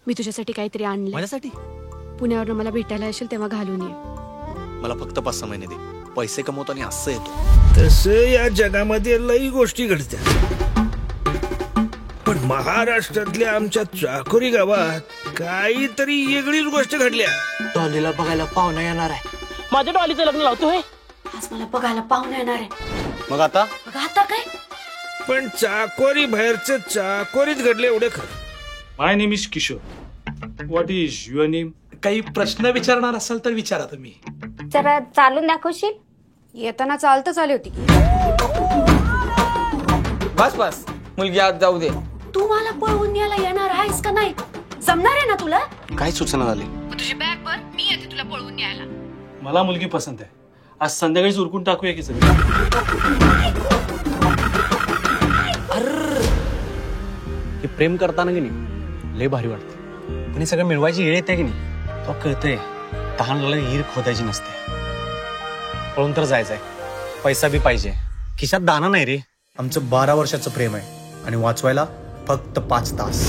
मी तुझ्यासाठी काहीतरी आणलं. माझ्यासाठी? पुण्यावरून मला भेटायला येशील तेव्हा घालून ये. मला फक्त 5-6 महिने दे. पैसे कमवतो आणि असं येतो. तसं या जगामध्ये लई गोष्टी घडत्या, पण महाराष्ट्रातल्या आमच्या चाकोरी गावात काहीतरी वेगळीच गोष्ट घडल्या. डॉलीला बघायला पाहुणा येणार आहे. माझ्या डॉलीचं लग्न लावतोय. आज मला बघायला पाहुणे येणार आहे. मग आता काय पण चाकोरी बाहेरचं चाकोरीत घडले एवढे खरं. My name is Kishore. What is your name? काही प्रश्न विचारणार असाल तर विचारा तुम्ही. जरा चालून दाखवशील? येताना चालतच आली होती. बस मुलगी आज जाऊ दे. तू मला पळवून न्यायला येणार आहेस का नाही? जमणार आहे ना तुला? काय सूचना झाली? तुझी बॅग भर, मी येते तुला पळवून न्यायला. मला मुलगी पसंत आहे. आज संध्याकाळीच उरकून टाकूया की सगळं. हे प्रेम करताना की नाही लय भारी वाटतं, पण हे सगळं मिळवायची वेळ येते की नाही तो कळतंय. तहानला हिर खोदायची नसते. पळून तर जायचंय, पैसा बी पाहिजे, खिशात दाना नाही रे. आमचं 12 वर्षाचं प्रेम आहे आणि वाचवायला फक्त 5 तास.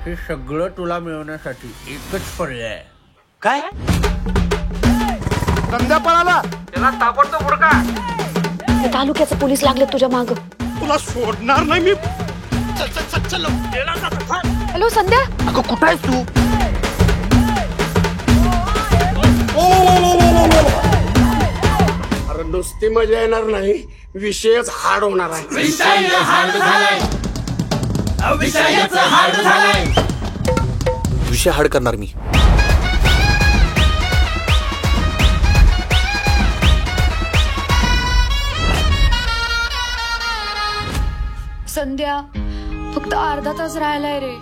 हे सगळं तुला मिळवण्यासाठी एकच पर्याय. काय? संध्या पळाला. त्याला ताबडतोब उरका. तालुक्याचे पोलीस लागले तुझ्या माग. तुला सोडणार नाही मी. हॅलो संध्या. अगं कुठं आहेस तू? अरे नुसती मजा येणार नाही, विषयच हार्ड होणार आहे. विषय हाड करणार मी. संध्या फक्त अर्धा तास राहिलाय रे.